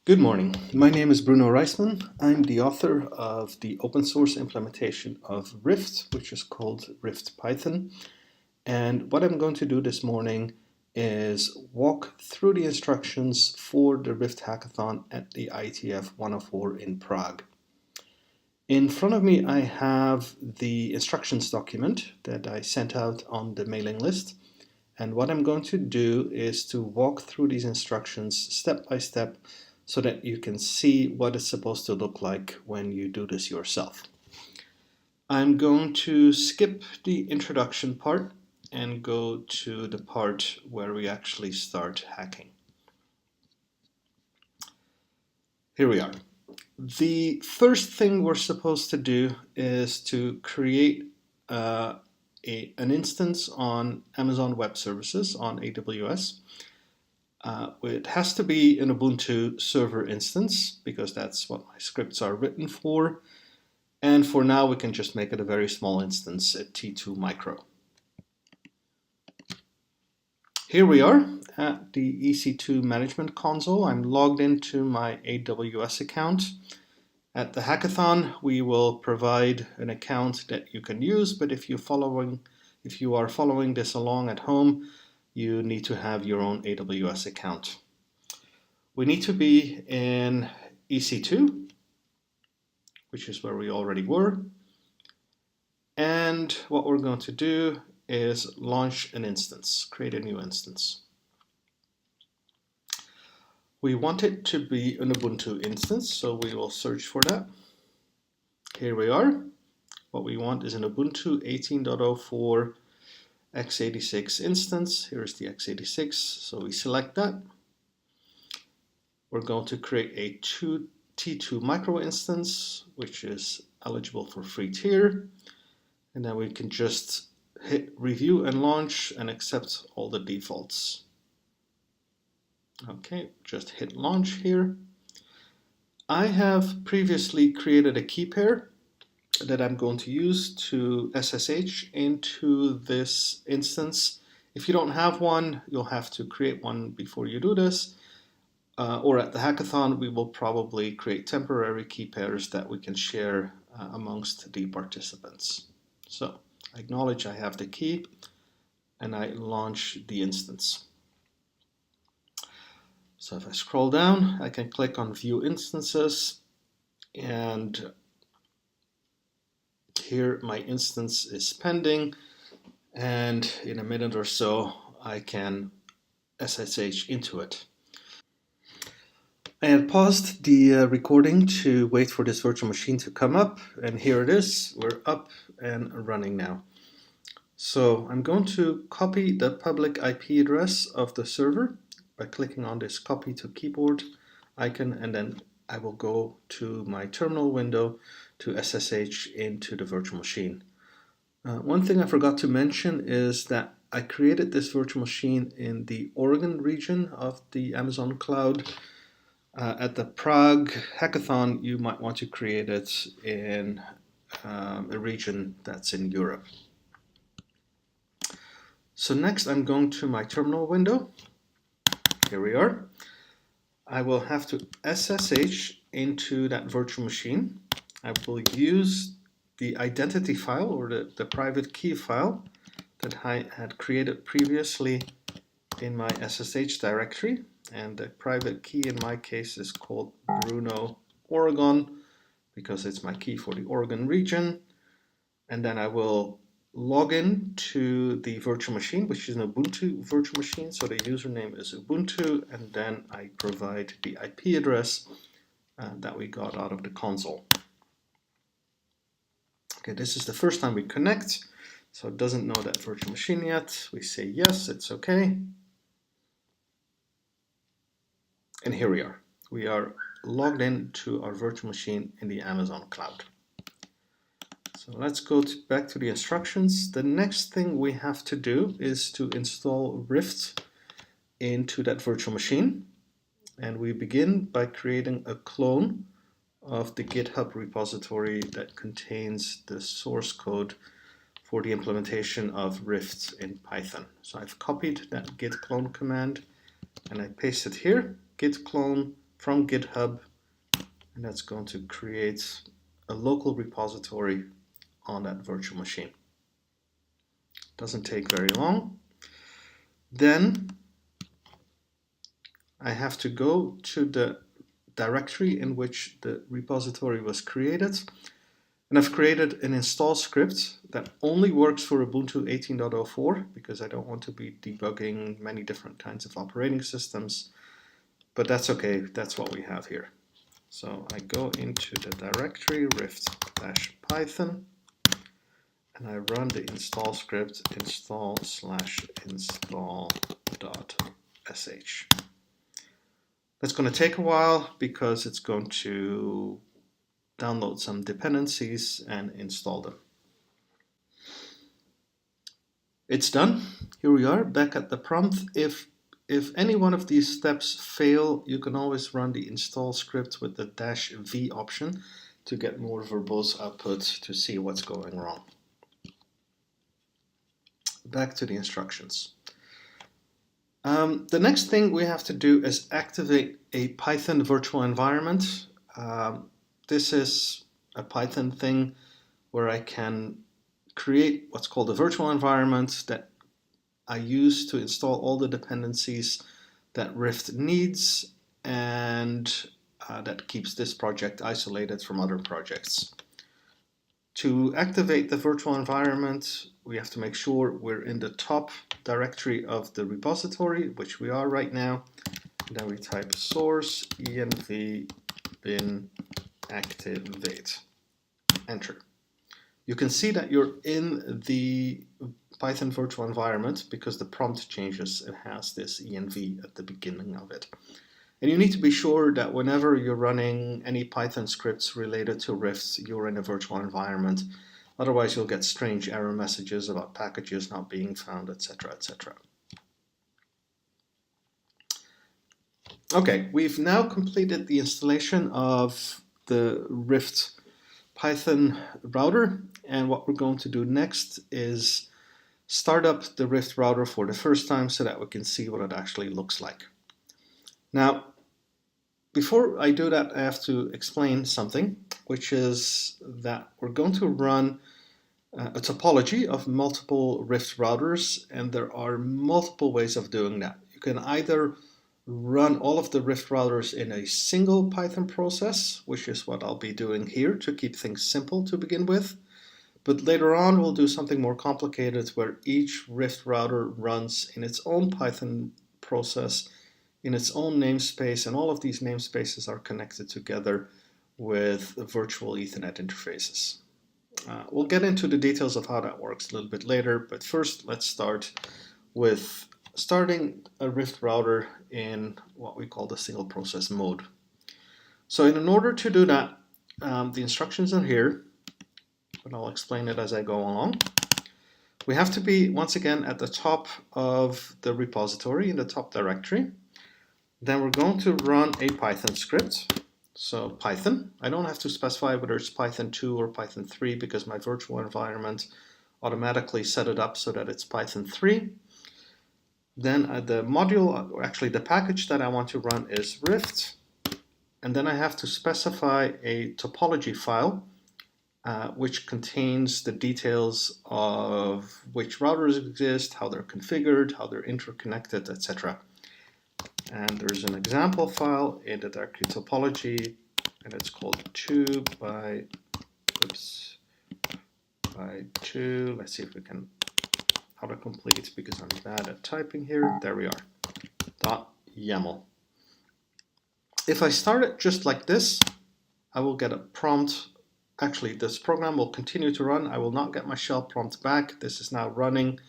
Good morning. My name is Bruno Reisman. I'm the author of the open source implementation of RIFT, which is called RIFT Python. And what I'm going to do this morning is walk through the instructions for the RIFT hackathon at the IETF 104 in Prague. In front of me, I have the instructions document that I sent out on the mailing list. And what I'm going to do is to walk through these instructions step by step so that you can see what it's supposed to look like when you do this yourself. I'm going to skip the introduction part and go to the part where we actually start hacking. Here we are. The first thing we're supposed to do is to create an instance on Amazon Web Services on AWS. It has to be an Ubuntu server instance because that's what my scripts are written for. And for now, we can just make it a very small instance at T2 micro. Here we are at the EC2 management console. I'm logged into my AWS account. At the hackathon, we will provide an account that you can use, but if you are following this along at home, you need to have your own AWS account. We need to be in EC2, which is where we already were. And what we're going to do is launch an instance, create a new instance. We want it to be an Ubuntu instance, so we will search for that. Here we are. What we want is an Ubuntu 18.04 x86 instance. Here's the x86, so we select that. We're going to create a T2 micro instance, which is eligible for free tier. And then we can just hit review and launch and accept all the defaults. Okay, just hit launch here. I have previously created a key pair that I'm going to use to SSH into this instance. If you don't have one, you'll have to create one before you do this. Or at the hackathon, we will probably create temporary key pairs that we can share amongst the participants. So I acknowledge I have the key and I launch the instance. So if I scroll down, I can click on View Instances, and here my instance is pending, and in a minute or so I can SSH into it. I had paused the recording to wait for this virtual machine to come up, and here it is. We're up and running now. So I'm going to copy the public IP address of the server by clicking on this copy to keyboard icon, and then I will go to my terminal window to SSH into the virtual machine. One thing I forgot to mention is that I created this virtual machine in the Oregon region of the Amazon cloud. At the Prague hackathon, you might want to create it in a region that's in Europe. So next I'm going to my terminal window. Here we are. I will have to SSH into that virtual machine. I will use the identity file or the private key file that I had created previously in my SSH directory. And the private key in my case is called Bruno Oregon because it's my key for the Oregon region. And then I will log in to the virtual machine, which is an Ubuntu virtual machine. So the username is Ubuntu, and then I provide the IP address that we got out of the console. Okay, this is the first time we connect, so it doesn't know that virtual machine yet. We say yes, it's okay. And here we are. We are logged in to our virtual machine in the Amazon cloud. So let's go back to the instructions. The next thing we have to do is to install RIFT into that virtual machine. And we begin by creating a clone of the GitHub repository that contains the source code for the implementation of RIFT in Python. So I've copied that git clone command and I paste it here, git clone from GitHub, and that's going to create a local repository on that virtual machine. Doesn't take very long. Then I have to go to the directory in which the repository was created, and I've created an install script that only works for Ubuntu 18.04 because I don't want to be debugging many different kinds of operating systems, but that's okay, that's what we have here. So I go into the directory rift-python, and I run the install script install/install.sh. That's going to take a while because it's going to download some dependencies and install them. It's done. Here we are back at the prompt. If any one of these steps fail, you can always run the install script with the -v option to get more verbose output to see what's going wrong. Back to the instructions. The next thing we have to do is activate a Python virtual environment. This is a Python thing where I can create what's called a virtual environment that I use to install all the dependencies that Rift needs, and that keeps this project isolated from other projects. To activate the virtual environment, we have to make sure we're in the top directory of the repository, which we are right now. And then we type source env bin activate. Enter. You can see that you're in the Python virtual environment because the prompt changes. It has this env at the beginning of it. And you need to be sure that whenever you're running any Python scripts related to Rift, you're in a virtual environment. Otherwise, you'll get strange error messages about packages not being found, etc., etc. Okay, we've now completed the installation of the Rift Python router, and what we're going to do next is start up the Rift router for the first time so that we can see what it actually looks like. Now, before I do that, I have to explain something, which is that we're going to run a topology of multiple Rift routers, and there are multiple ways of doing that. You can either run all of the Rift routers in a single Python process, which is what I'll be doing here to keep things simple to begin with. But later on, we'll do something more complicated where each Rift router runs in its own Python process, in its own namespace, and all of these namespaces are connected together with virtual Ethernet interfaces. We'll get into the details of how that works a little bit later, but first let's start with starting a Rift router in what we call the single process mode. So in order to do that, the instructions are here, but I'll explain it as I go along. We have to be, once again, at the top of the repository, in the top directory. Then we're going to run a Python script. So Python, I don't have to specify whether it's Python 2 or Python 3 because my virtual environment automatically set it up so that it's Python 3. Then the module, or actually the package that I want to run is Rift. And then I have to specify a topology file which contains the details of which routers exist, how they're configured, how they're interconnected, etc. And there's an example file in the directory topology, and it's called 2 by 2. Let's see if we can autocomplete because I'm bad at typing here. There we are. .yaml. If I start it just like this, I will get a prompt. Actually, this program will continue to run. I will not get my shell prompt back. This is now running.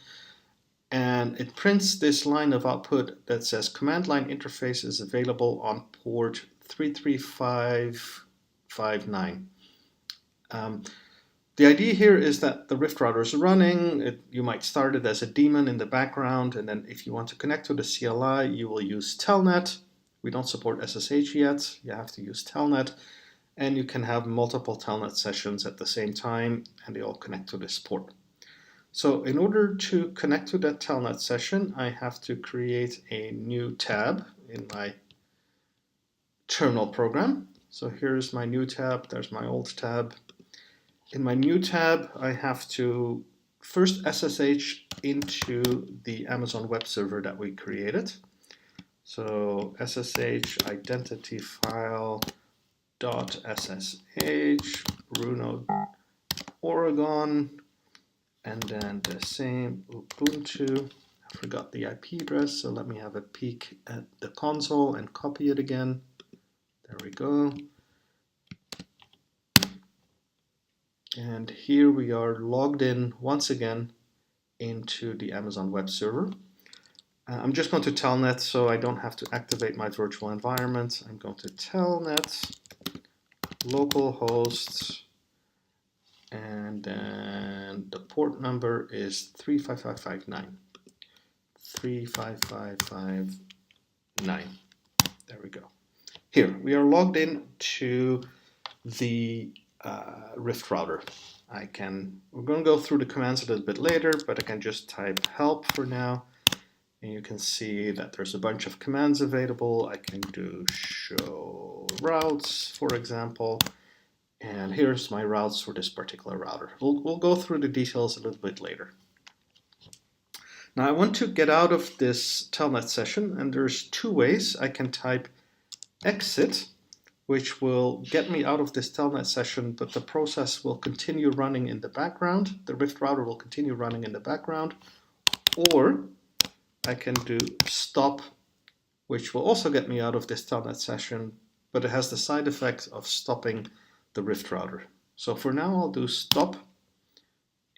And it prints this line of output that says command line interface is available on port 33559. The idea here is that the Rift router is running. You might start it as a daemon in the background, and then if you want to connect to the CLI, you will use Telnet. We don't support SSH yet. You have to use Telnet, and you can have multiple Telnet sessions at the same time, and they all connect to this port. So in order to connect to that Telnet session, I have to create a new tab in my terminal program. So here's my new tab, there's my old tab. In my new tab, I have to first SSH into the Amazon web server that we created. So SSH identity file .ssh Bruno Oregon, and then the same Ubuntu. I forgot the IP address, so let me have a peek at the console and copy it again. There we go. And here we are logged in once again into the Amazon web server. I'm just going to telnet so I don't have to activate my virtual environment. I'm going to telnet localhost, and then the port number is 35559. 35559. There we go. Here, we are logged in to the Rift router. We're going to go through the commands a little bit later, but I can just type help for now. And you can see that there's a bunch of commands available. I can do show routes, for example. And here's my routes for this particular router. We'll go through the details a little bit later. Now I want to get out of this telnet session, and there's two ways. I can type exit, which will get me out of this telnet session, but the process will continue running in the background. The Rift router will continue running in the background. Or I can do stop, which will also get me out of this telnet session, but it has the side effect of stopping the Rift router. So for now I'll do stop,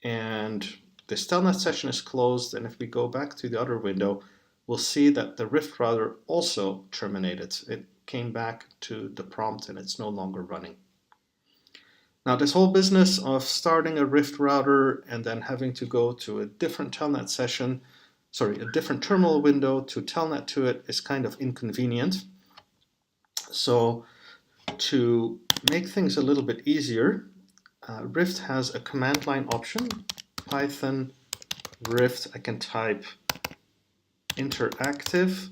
and this telnet session is closed, and if we go back to the other window, we'll see that the Rift router also terminated. It came back to the prompt and it's no longer running. Now this whole business of starting a Rift router and then having to go to a different telnet session, a different terminal window to telnet to it is kind of inconvenient. So to make things a little bit easier, Rift has a command line option, Python Rift. I can type interactive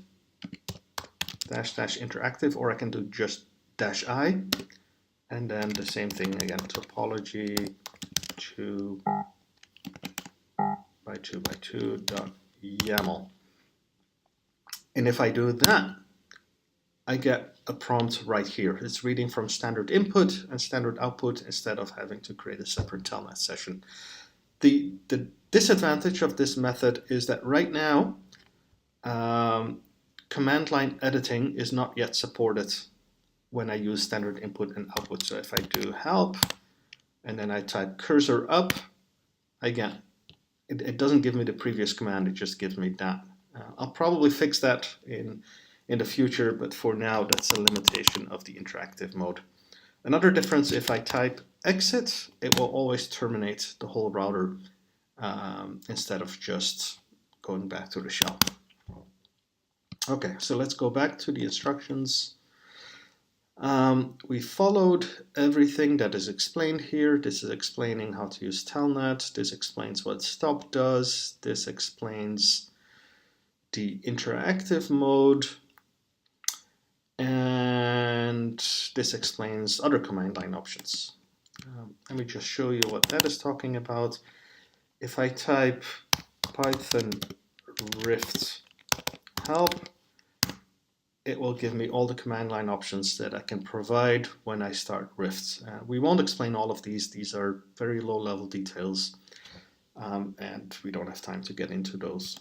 --interactive, or I can do just -i, and then the same thing again, topology 2x2x2.yaml. And if I do that, I get a prompt right here. It's reading from standard input and standard output instead of having to create a separate telnet session. The disadvantage of this method is that right now, command line editing is not yet supported when I use standard input and output. So if I do help and then I type cursor up, again, it doesn't give me the previous command, it just gives me that. I'll probably fix that in the future, but for now that's a limitation of the interactive mode. Another difference, if I type exit, it will always terminate the whole router instead of just going back to the shell. Okay, so let's go back to the instructions. We followed everything that is explained here. This is explaining how to use telnet. This explains what stop does. This explains the interactive mode. And this explains other command line options. Let me just show you what that is talking about. If I type Python Rift help, it will give me all the command line options that I can provide when I start Rift. We won't explain all of these. These are very low level details, and we don't have time to get into those.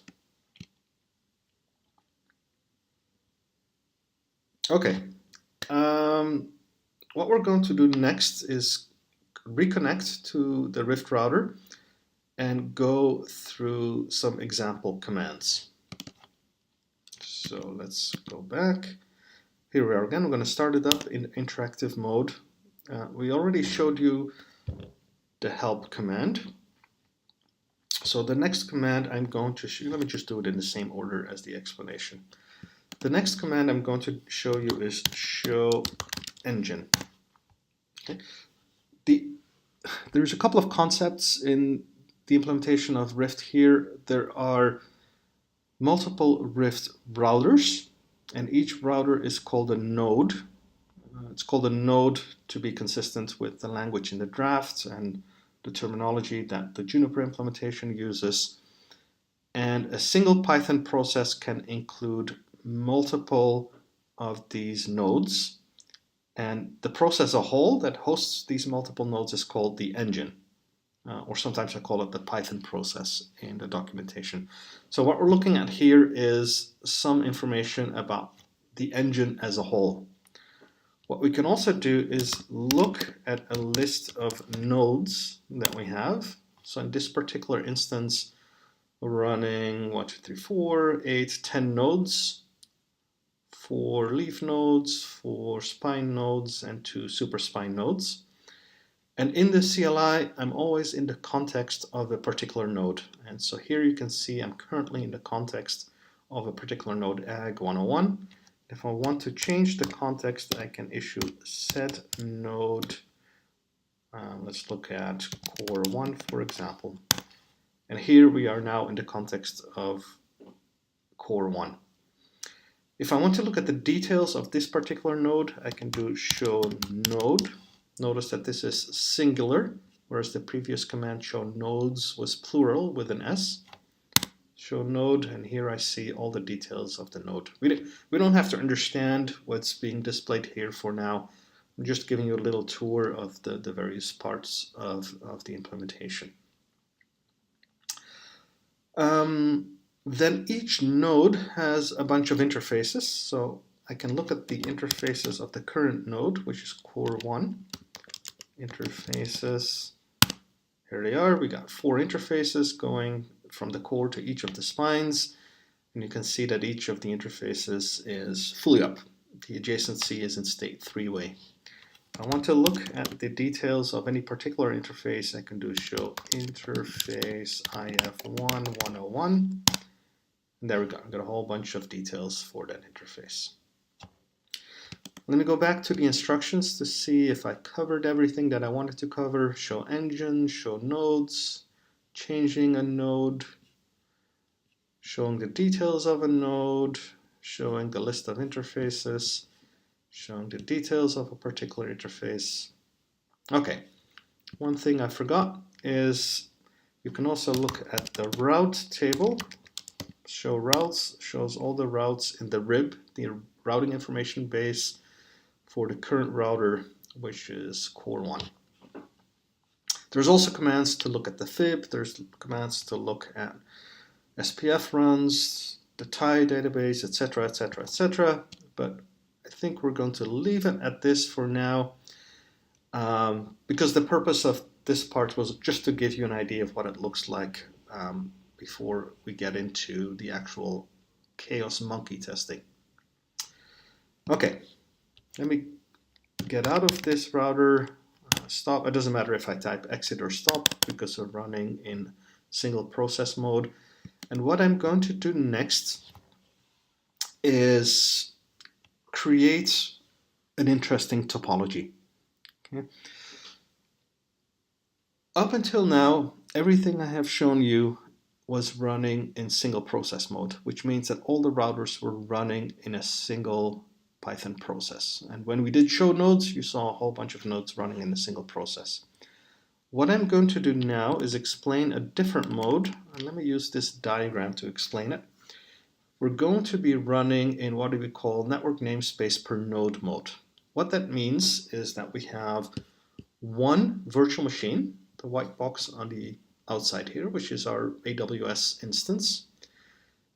Okay, what we're going to do next is reconnect to the Rift router and go through some example commands. So let's go back. Here we are again. We're going to start it up in interactive mode. We already showed you the help command. So the next command I'm going to show, let me just do it in the same order as the explanation. The next command I'm going to show you is show engine. Okay. There's a couple of concepts in the implementation of Rift here. There are multiple Rift routers, and each router is called a node. It's called a node to be consistent with the language in the draft and the terminology that the Juniper implementation uses. And a single Python process can include multiple of these nodes. And the process as a whole that hosts these multiple nodes is called the engine. Or sometimes I call it the Python process in the documentation. So what we're looking at here is some information about the engine as a whole. What we can also do is look at a list of nodes that we have. So in this particular instance, we're running 1, 2, 3, 4, 8, 10 nodes, 4 leaf nodes, 4 spine nodes, and 2 super spine nodes. And in the CLI, I'm always in the context of a particular node. And so here you can see I'm currently in the context of a particular node, ag 101. If I want to change the context, I can issue set node. Let's look at core 1, for example. And here we are now in the context of core 1. If I want to look at the details of this particular node, I can do show node. Notice that this is singular, whereas the previous command show nodes was plural with an S. Show node, and here I see all the details of the node. We don't have to understand what's being displayed here for now. I'm just giving you a little tour of the various parts of the implementation. Then each node has a bunch of interfaces, so I can look at the interfaces of the current node, which is core 1. Interfaces, here they are. We got 4 interfaces going from the core to each of the spines, and you can see that each of the interfaces is fully up. The adjacency is in state 3-way. If I want to look at the details of any particular interface, I can do show interface IF1 101. And there we go. I've got a whole bunch of details for that interface. Let me go back to the instructions to see if I covered everything that I wanted to cover. Show engine, show nodes, changing a node, showing the details of a node, showing the list of interfaces, showing the details of a particular interface. Okay, one thing I forgot is you can also look at the route table. Show routes shows all the routes in the RIB, the routing information base, for the current router, which is core 1. There's also commands to look at the fib, there's commands to look at SPF runs, the TIE database, etc., etc., etc. But I think we're going to leave it at this for now, because the purpose of this part was just to give you an idea of what it looks like before we get into the actual chaos monkey testing. Okay. Let me get out of this router, stop. It doesn't matter if I type exit or stop because we're running in single process mode. And what I'm going to do next is create an interesting topology. Okay. Up until now, everything I have shown you was running in single process mode, which means that all the routers were running in a single Python process. And when we did show nodes, you saw a whole bunch of nodes running in a single process. What I'm going to do now is explain a different mode, and let me use this diagram to explain it. We're going to be running in what we call network namespace per node mode. What that means is that we have one virtual machine, the white box on the outside here, which is our AWS instance.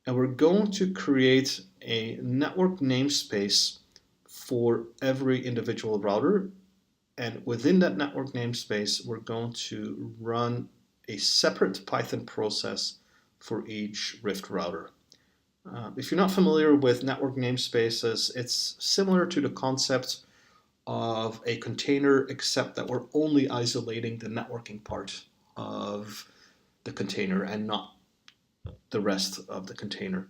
And we're going to create a network namespace for every individual router. And within that network namespace, we're going to run a separate Python process for each Rift router. If you're not familiar with network namespaces, it's similar to the concept of a container, except that we're only isolating the networking part of the container and not the rest of the container.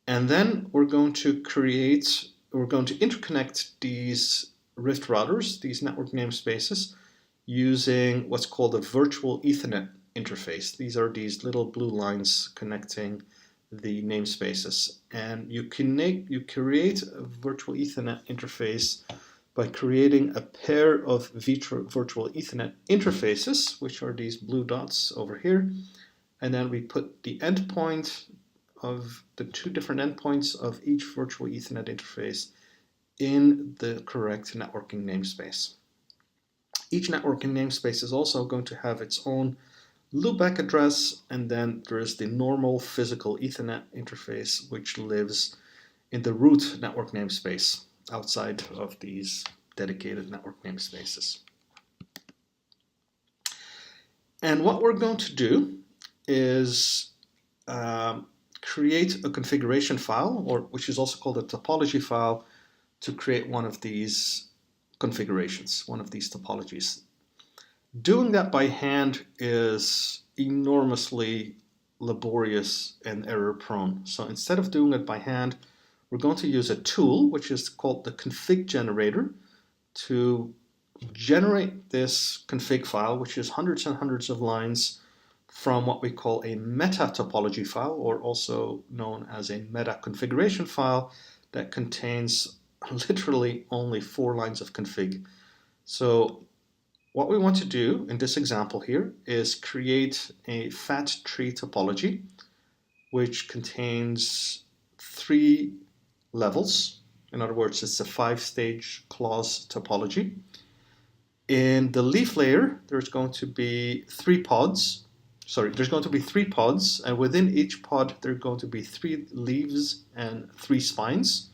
And then we're going to interconnect these Rift routers, these network namespaces, using what's called a virtual Ethernet interface. These are these little blue lines connecting the namespaces. And you create a virtual Ethernet interface by creating a pair of virtual Ethernet interfaces, which are these blue dots over here. And then we put the endpoint of the two different endpoints of each virtual Ethernet interface in the correct networking namespace. Each networking namespace is also going to have its own loopback address, and then there is the normal physical Ethernet interface, which lives in the root network namespace outside of these dedicated network namespaces. And what we're going to do is create a configuration file, or which is also called a topology file, to create one of these configurations, one of these topologies. Doing that by hand is enormously laborious and error prone. So instead of doing it by hand, we're going to use a tool which is called the config generator to generate this config file, which is hundreds and hundreds of lines from what we call a meta topology file, or also known as a meta configuration file, that contains literally only 4 lines of config. So what we want to do in this example here is create a fat tree topology, which contains 3 levels. In other words, it's a 5-stage Clos topology. In the leaf layer, there's going to be 3 pods. There's going to be 3 pods, and within each pod, there are going to be 3 leaves and 3 spines.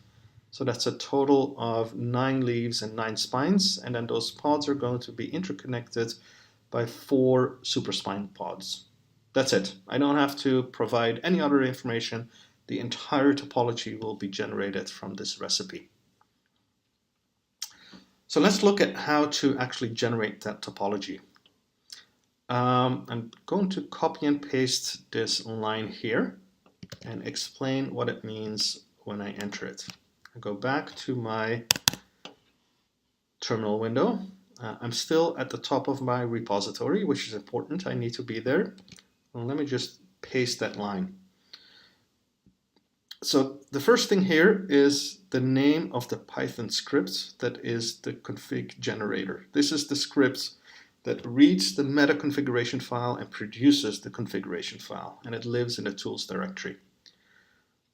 So that's a total of 9 leaves and 9 spines, and then those pods are going to be interconnected by 4 superspine pods. That's it. I don't have to provide any other information. The entire topology will be generated from this recipe. So let's look at how to actually generate that topology. I'm going to copy and paste this line here and explain what it means when I enter it. I go back to my terminal window. I'm still at the top of my repository, which is important. I need to be there. Well, let me just paste that line. So the first thing here is the name of the Python script that is the config generator. This is the script that reads the meta configuration file and produces the configuration file, and it lives in the tools directory.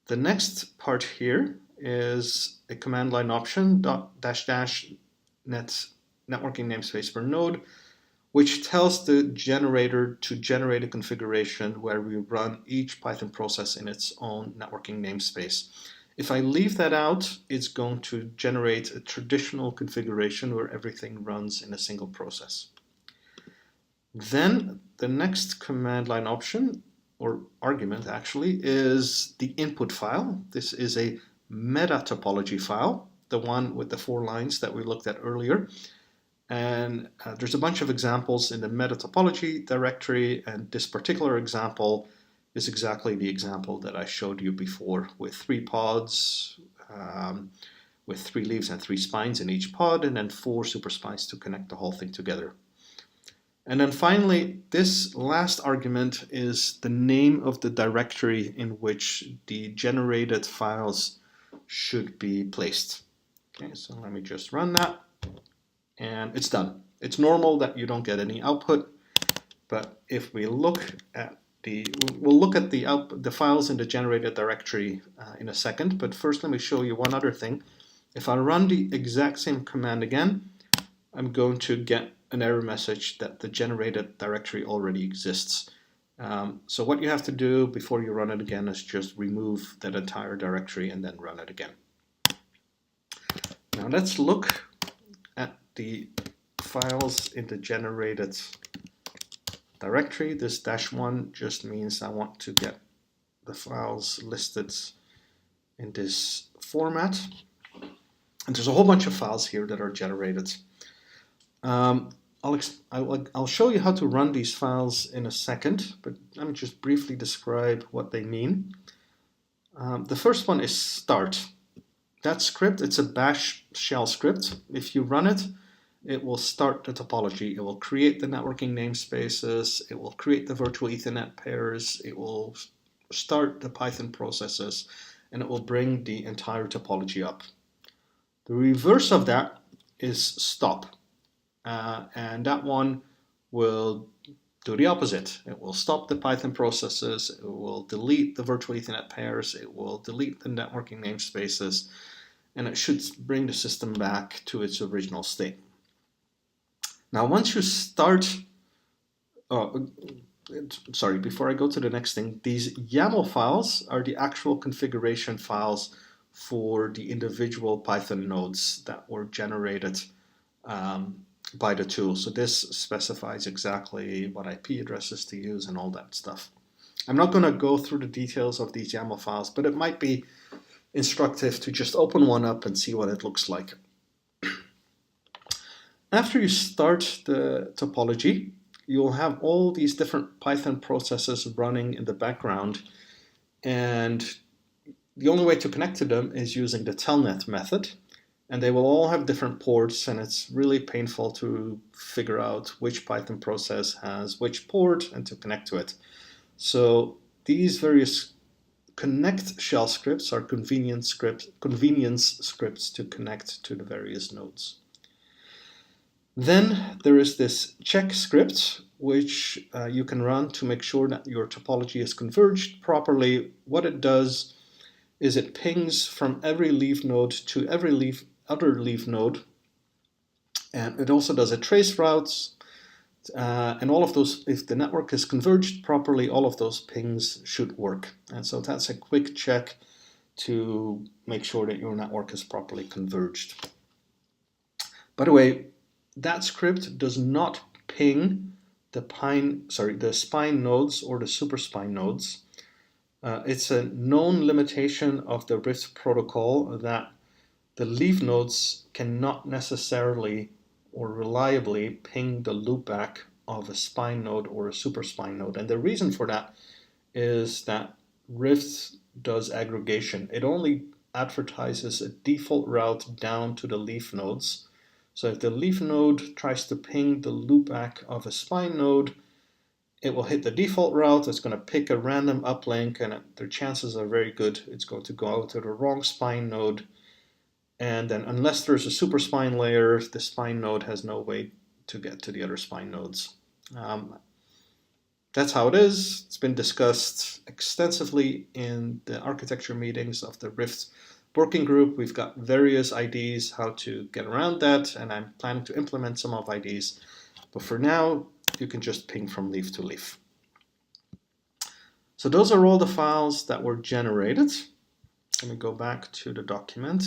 The next part here is a command line option networking namespace per node, which tells the generator to generate a configuration where we run each Python process in its own networking namespace. If I leave that out, it's going to generate a traditional configuration where everything runs in a single process. Then the next command line option, or argument actually, is the input file. This is a meta topology file, the one with the 4 lines that we looked at earlier. And there's a bunch of examples in the meta topology directory, and this particular example is exactly the example that I showed you before, with 3 pods, with 3 leaves and 3 spines in each pod, and then 4 super spines to connect the whole thing together. And then finally, this last argument is the name of the directory in which the generated files should be placed. Okay, so let me just run that, and it's done. It's normal that you don't get any output, but if we look at we'll look at the files in the generated directory in a second, but first let me show you one other thing. If I run the exact same command again, I'm going to get an error message that the generated directory already exists. So what you have to do before you run it again is just remove that entire directory and then run it again. Now let's look at the files in the generated directory. This -1 just means I want to get the files listed in this format. And there's a whole bunch of files here that are generated. I'll show you how to run these files in a second, but let me just briefly describe what they mean. The first one is start. That script, it's a bash shell script. If you run it, it will start the topology. It will create the networking namespaces. It will create the virtual Ethernet pairs. It will start the Python processes, and it will bring the entire topology up. The reverse of that is stop. And that one will do the opposite. It will stop the Python processes, it will delete the virtual Ethernet pairs, it will delete the networking namespaces, and it should bring the system back to its original state. Now, once you start, sorry, before I go to the next thing, these YAML files are the actual configuration files for the individual Python nodes that were generated by the tool. So this specifies exactly what IP addresses to use and all that stuff. I'm not going to go through the details of these YAML files, but it might be instructive to just open one up and see what it looks like. After you start the topology, you'll have all these different Python processes running in the background, and the only way to connect to them is using the telnet method, and they will all have different ports, and it's really painful to figure out which Python process has which port and to connect to it. So these various connect shell scripts are convenience scripts to connect to the various nodes. Then there is this check script, which you can run to make sure that your topology is converged properly. What it does is it pings from every leaf node to every other leaf node, and it also does a trace routes, and all of those, if the network is converged properly, all of those pings should work. And so that's a quick check to make sure that your network is properly converged. By the way, that script does not ping the spine nodes or the superspine nodes. It's a known limitation of the RIFT protocol that the leaf nodes cannot necessarily or reliably ping the loopback of a spine node or a superspine node. And the reason for that is that RIFT does aggregation. It only advertises a default route down to the leaf nodes. So if the leaf node tries to ping the loopback of a spine node, it will hit the default route, it's going to pick a random uplink, and the chances are very good it's going to go out to the wrong spine node. And then unless there's a super spine layer, the spine node has no way to get to the other spine nodes. That's how it is. It's been discussed extensively in the architecture meetings of the RIFT working group. We've got various ideas how to get around that, and I'm planning to implement some of ideas. But for now, you can just ping from leaf to leaf. So those are all the files that were generated. Let me go back to the document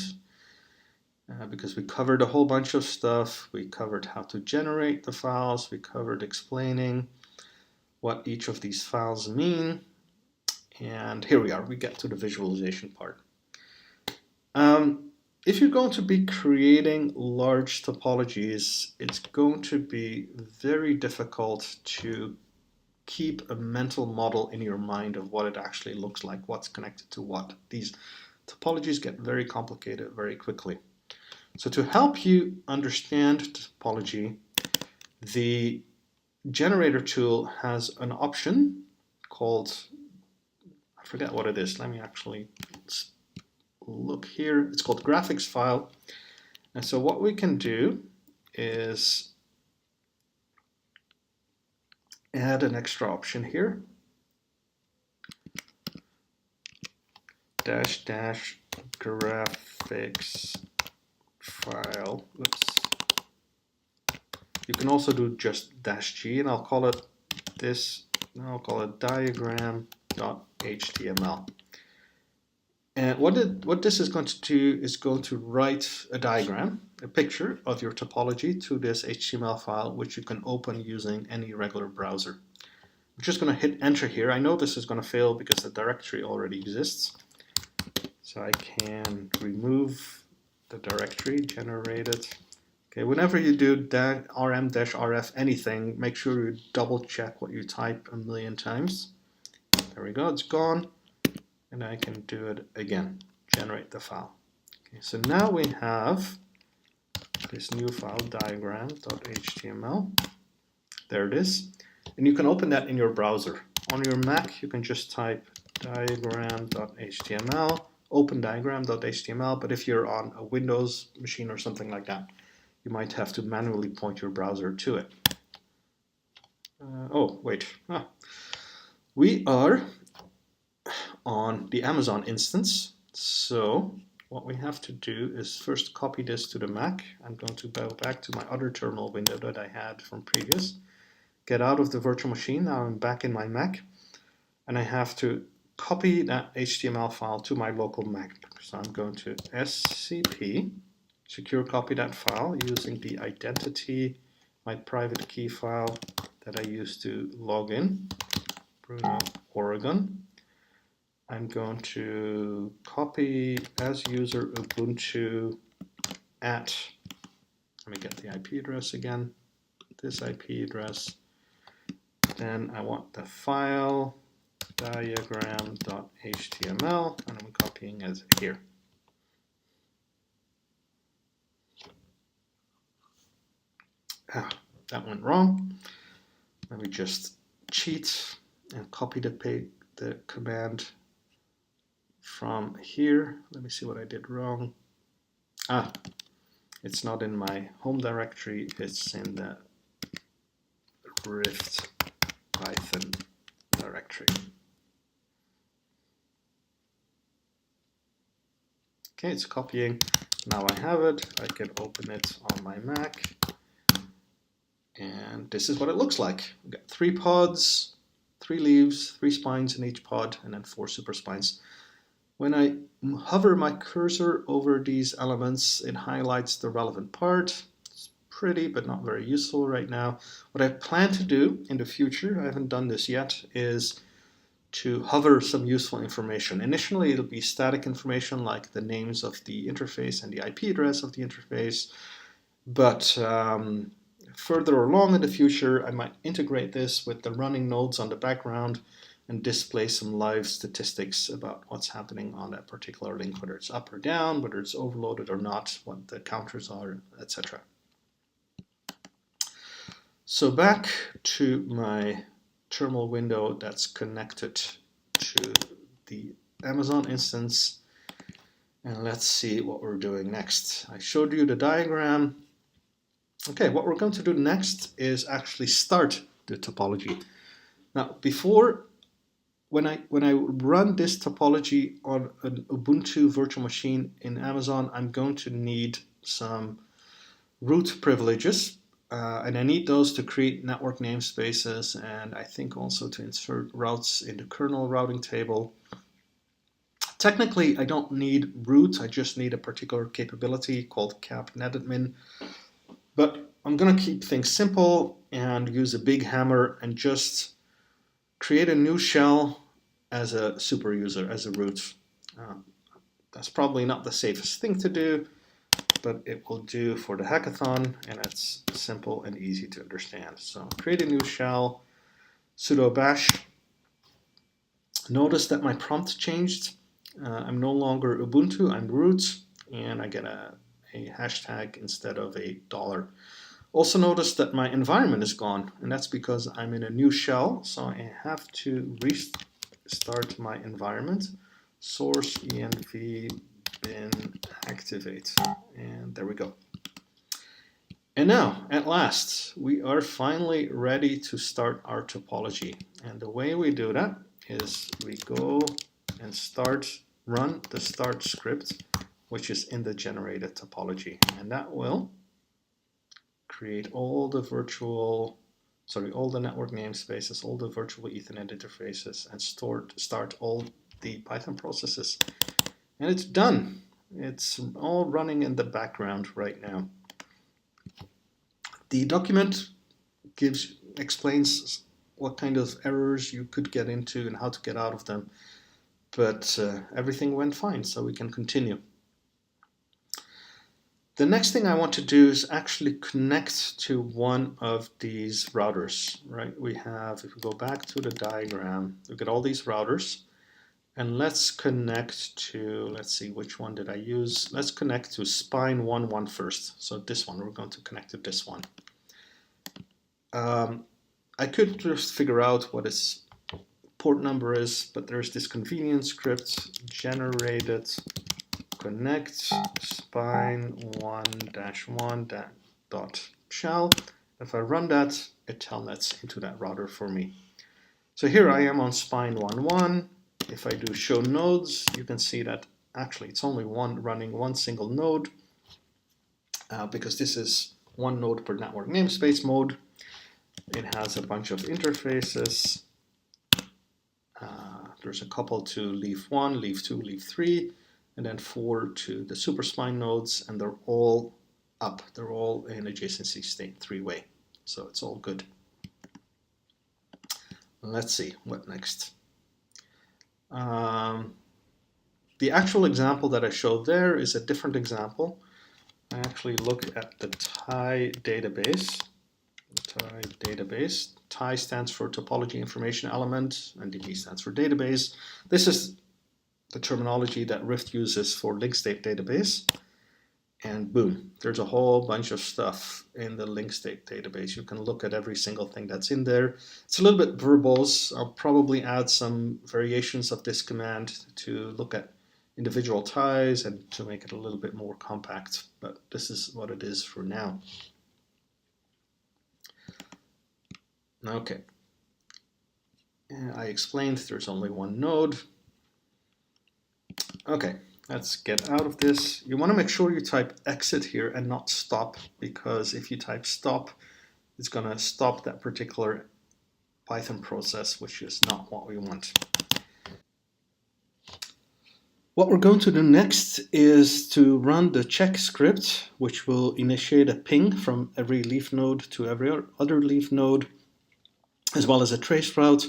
because we covered a whole bunch of stuff. We covered how to generate the files. We covered explaining what each of these files mean. And here we are. We get to the visualization part. If you're going to be creating large topologies, it's going to be very difficult to keep a mental model in your mind of what it actually looks like, what's connected to what. These topologies get very complicated very quickly. So to help you understand topology, the generator tool has an option called, I forget what it is, let me actually look here. It's called graphics file. And so what we can do is add an extra option here. -- graphics file. Oops. You can also do just -g, and I'll call it this. I'll call it diagram.html. And what this is going to do is going to write a diagram, a picture of your topology to this HTML file, which you can open using any regular browser. I'm just going to hit enter here. I know this is going to fail because the directory already exists. So I can remove the directory generated. Okay, whenever you do rm-rf anything, make sure you double check what you type a million times. There we go, it's gone. And I can do it again, generate the file. Okay, so now we have this new file, diagram.html. There it is. And you can open that in your browser. On your Mac, you can just type diagram.html, open diagram.html, but if you're on a Windows machine or something like that, you might have to manually point your browser to it. Oh, wait. We are on the Amazon instance. So what we have to do is first copy this to the Mac. I'm going to go back to my other terminal window that I had from previous. Get out of the virtual machine. Now I'm back in my Mac. And I have to copy that HTML file to my local Mac. So I'm going to SCP, secure copy that file using the identity, my private key file that I used to log in, Bruno, Oregon. I'm going to copy as user Ubuntu at, let me get the IP address again, this IP address. Then I want the file diagram.html, and I'm copying it here. That went wrong. Let me just cheat and copy the command from here. Let me see what I did wrong. It's not in my home directory, it's in the Rift Python directory. Okay, it's copying. Now I have it. I can open it on my Mac. And this is what it looks like. We've got 3 pods, 3 leaves, 3 spines in each pod, and then 4 super spines. When I hover my cursor over these elements, it highlights the relevant part. It's pretty, but not very useful right now. What I plan to do in the future, I haven't done this yet, is to hover some useful information. Initially, it'll be static information like the names of the interface and the IP address of the interface. But further along in the future, I might integrate this with the running nodes on the background and display some live statistics about what's happening on that particular link, whether it's up or down, whether it's overloaded or not, what the counters are, etc. So back to my terminal window that's connected to the Amazon instance, and let's see what we're doing next. I showed you the diagram. Okay, what we're going to do next is actually start the topology. Now, before, when I run this topology on an Ubuntu virtual machine in Amazon, I'm going to need some root privileges. And I need those to create network namespaces, and I think also to insert routes in the kernel routing table. Technically, I don't need root, I just need a particular capability called capnetadmin. But I'm going to keep things simple and use a big hammer and just create a new shell as a super user, as a root. That's probably not the safest thing to do, but it will do for the hackathon, and it's simple and easy to understand. So create a new shell, sudo bash. Notice that my prompt changed. I'm no longer Ubuntu, I'm root, and I get a hashtag instead of a $. Also notice that my environment is gone, and that's because I'm in a new shell, so I have to restart my environment. Source env bin activate, and there we go. And now, at last, we are finally ready to start our topology. And the way we do that is we go and run the start script, which is in the generated topology. And that will create all the network namespaces, all the virtual Ethernet interfaces, and start all the Python processes. And it's done. It's all running in the background right now. The document explains what kind of errors you could get into and how to get out of them. But everything went fine, so we can continue. The next thing I want to do is actually connect to one of these routers, right? We have, if we go back to the diagram, we've got all these routers. And let's connect to, let's see, which one did I use? Let's connect to spine 1 first. So this one, we're going to connect to this one. I could just figure out what its port number is, but there's this convenience script generated connect spine 1-1 shell. If I run that, it telnets into that router for me. So here I am on spine 1.1. If I do show nodes, you can see that actually it's only running one single node because this is one node per network namespace mode. It has a bunch of interfaces. There's a couple to leaf 1, leaf 2, leaf 3, and then 4 to the super spine nodes, and they're all up. They're all in adjacency state 3-way. So it's all good. Let's see, what next? The actual example that I showed there is a different example. I actually look at the TIE database. TIE stands for Topology Information Element, and DB stands for database. This is the terminology that RIFT uses for link state database. And boom, there's a whole bunch of stuff in the link state database. You can look at every single thing that's in there. It's a little bit verbose. I'll probably add some variations of this command to look at individual ties and to make it a little bit more compact, but this is what it is for now. Okay, I explained there's only one node. Okay, let's get out of this. You want to make sure you type exit here and not stop, because if you type stop, it's going to stop that particular Python process, which is not what we want. What we're going to do next is to run the check script, which will initiate a ping from every leaf node to every other leaf node, as well as a trace route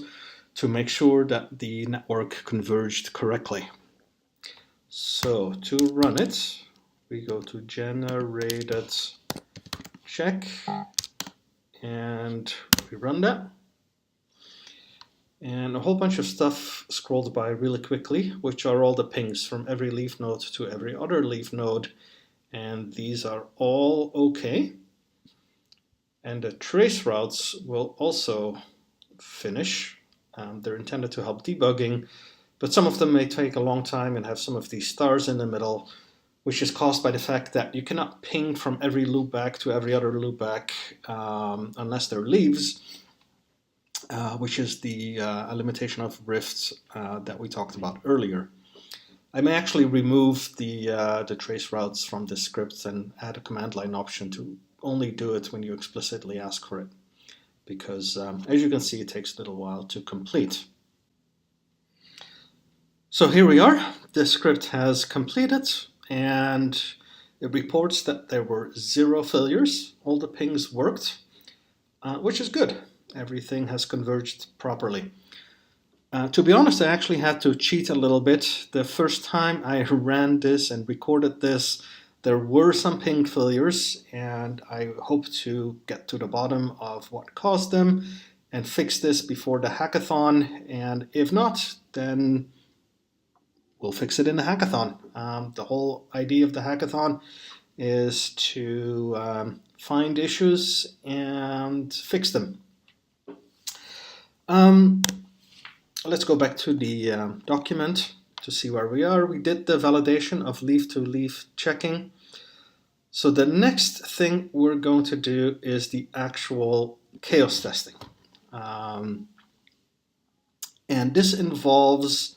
to make sure that the network converged correctly. So to run it, we go to generated check and we run that. And a whole bunch of stuff scrolled by really quickly, which are all the pings from every leaf node to every other leaf node. And these are all okay. And the trace routes will also finish. They're intended to help debugging, but some of them may take a long time and have some of these stars in the middle, which is caused by the fact that you cannot ping from every loopback to every other loopback unless they're leaves, which is the limitation of RIFT that we talked about earlier. I may actually remove the trace routes from this script and add a command line option to only do it when you explicitly ask for it, because as you can see, it takes a little while to complete. So here we are. The script has completed, and it reports that there were 0 failures. All the pings worked, which is good. Everything has converged properly. To be honest, I actually had to cheat a little bit. The first time I ran this and recorded this, there were some ping failures, and I hope to get to the bottom of what caused them and fix this before the hackathon. And if not, then we'll fix it in the hackathon. The whole idea of the hackathon is to find issues and fix them. Let's go back to the document to see where we are. We did the validation of leaf-to-leaf checking. So the next thing we're going to do is the actual chaos testing. And this involves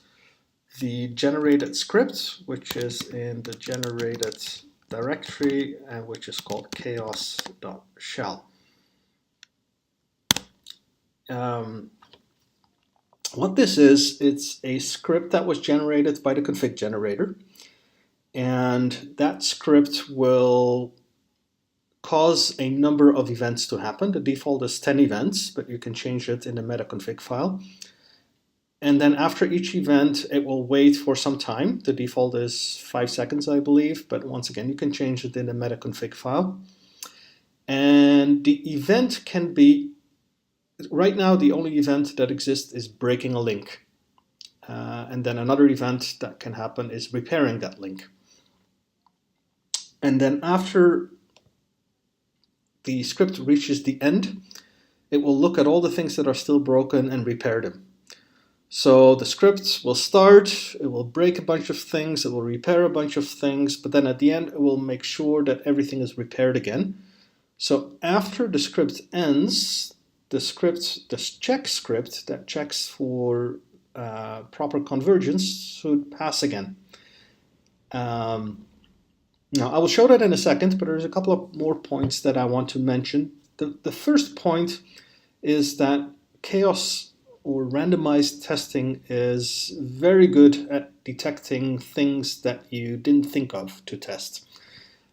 the generated script, which is in the generated directory and which is called chaos.shell. What this is, it's a script that was generated by the config generator, and that script will cause a number of events to happen. The default is 10 events, but you can change it in the meta config file. And then after each event, it will wait for some time. The default is 5 seconds, I believe, but once again, you can change it in the meta config file. And the event can be, right now, the only event that exists is breaking a link. And then another event that can happen is repairing that link. And then after the script reaches the end, it will look at all the things that are still broken and repair them. So the script will start, it will break a bunch of things, it will repair a bunch of things, but then at the end it will make sure that everything is repaired again. So after the script ends, this check script that checks for proper convergence should pass again. Now, I will show that in a second, but there's a couple of more points that I want to mention. The first point is that chaos or randomized testing is very good at detecting things that you didn't think of to test.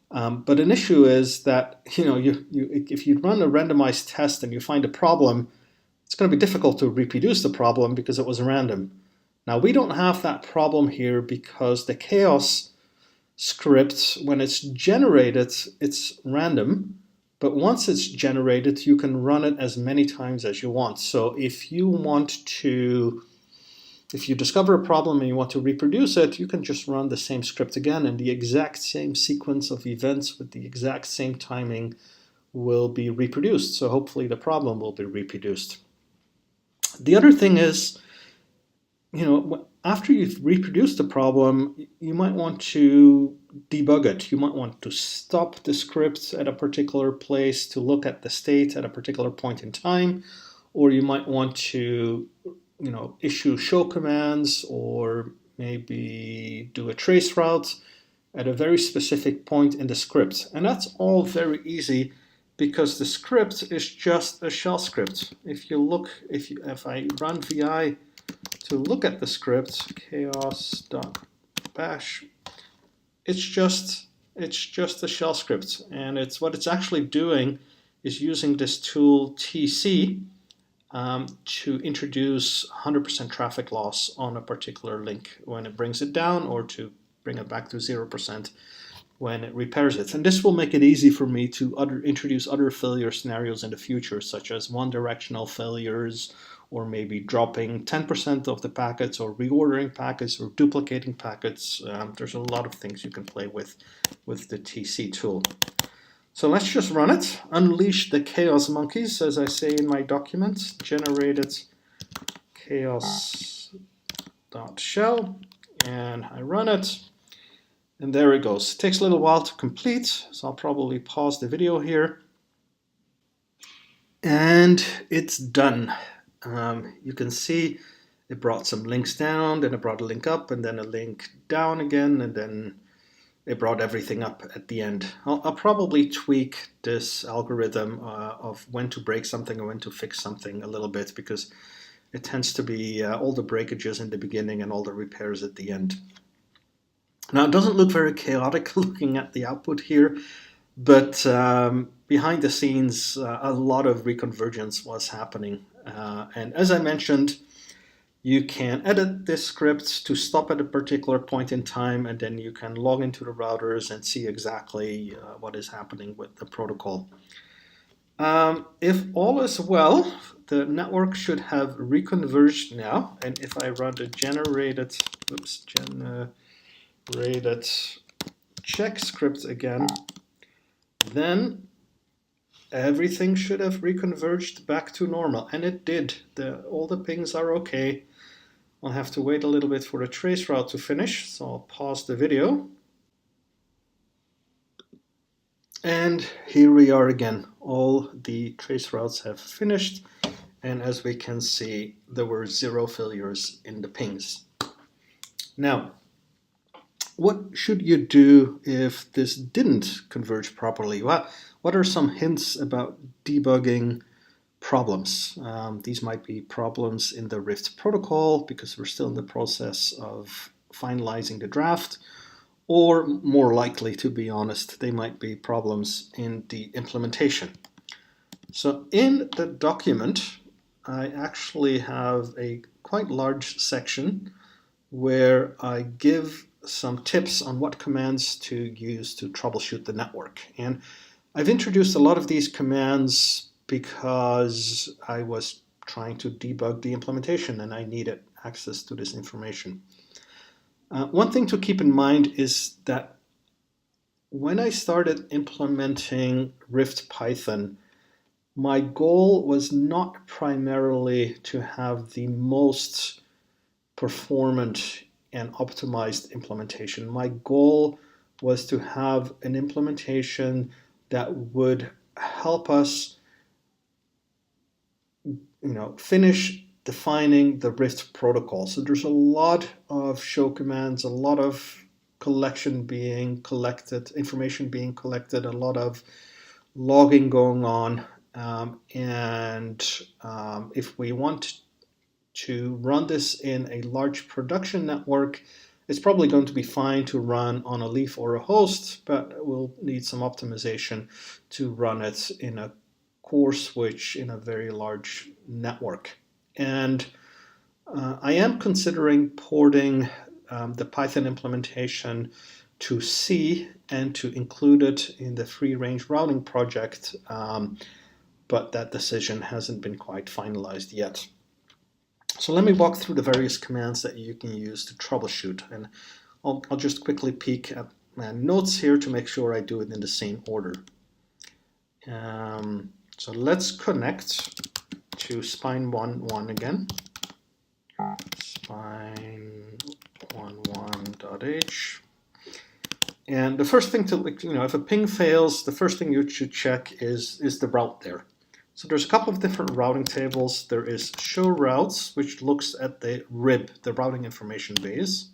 But an issue is that if you run a randomized test and you find a problem, it's going to be difficult to reproduce the problem because it was random. Now, we don't have that problem here because the chaos script, when it's generated, it's random, but once it's generated, you can run it as many times as you want. So if you discover a problem and you want to reproduce it, you can just run the same script again, and the exact same sequence of events with the exact same timing will be reproduced. So hopefully the problem will be reproduced. The other thing is, after you've reproduced the problem, you might want to debug it. You might want to stop the script at a particular place to look at the state at a particular point in time, or you might want to issue show commands or maybe do a trace route at a very specific point in the script. And that's all very easy because the script is just a shell script. If I run vi to look at the script, chaos.bash, it's just a shell script, and what it's actually doing is using this tool TC to introduce 100% traffic loss on a particular link when it brings it down, or to bring it back to 0% when it repairs it. And this will make it easy for me to introduce other failure scenarios in the future, such as one-directional failures, or maybe dropping 10% of the packets, or reordering packets, or duplicating packets. There's a lot of things you can play with the TC tool. So let's just run it. Unleash the chaos monkeys, as I say in my document. Generated chaos.shell, and I run it. And there it goes. It takes a little while to complete, so I'll probably pause the video here. And it's done. You can see it brought some links down, then it brought a link up, and then a link down again, and then it brought everything up at the end. I'll probably tweak this algorithm of when to break something or when to fix something a little bit, because it tends to be all the breakages in the beginning and all the repairs at the end. Now, it doesn't look very chaotic looking at the output here, but behind the scenes, a lot of reconvergence was happening. And as I mentioned, you can edit this script to stop at a particular point in time, and then you can log into the routers and see exactly what is happening with the protocol. If all is well, the network should have reconverged now. And if I run the generated check script again, then everything should have reconverged back to normal, and it did. All the pings are okay. I'll have to wait a little bit for the trace route to finish, so I'll pause the video. And here we are again. All the trace routes have finished, and as we can see, there were 0 failures in the pings. Now, what should you do if this didn't converge properly? Well, what are some hints about debugging problems? These might be problems in the RIFT protocol, because we're still in the process of finalizing the draft, or more likely, to be honest, they might be problems in the implementation. So in the document, I actually have a quite large section where I give some tips on what commands to use to troubleshoot the network. And I've introduced a lot of these commands because I was trying to debug the implementation and I needed access to this information. One thing to keep in mind is that when I started implementing RIFT Python, my goal was not primarily to have the most performant and optimized implementation. My goal was to have an implementation that would help us, finish defining the RIFT protocol. So there's a lot of show commands, a lot of collection being collected, information being collected, a lot of logging going on. If we want to run this in a large production network, it's probably going to be fine to run on a leaf or a host, but we'll need some optimization to run it in a core switch in a very large network. And I am considering porting the Python implementation to C and to include it in the free-range routing project, but that decision hasn't been quite finalized yet. So let me walk through the various commands that you can use to troubleshoot, and I'll just quickly peek at my notes here to make sure I do it in the same order. So let's connect to spine11 again. spine11.h. And the first thing to, if a ping fails, the first thing you should check is the route there. So there's a couple of different routing tables. There is show routes, which looks at the RIB, the routing information base.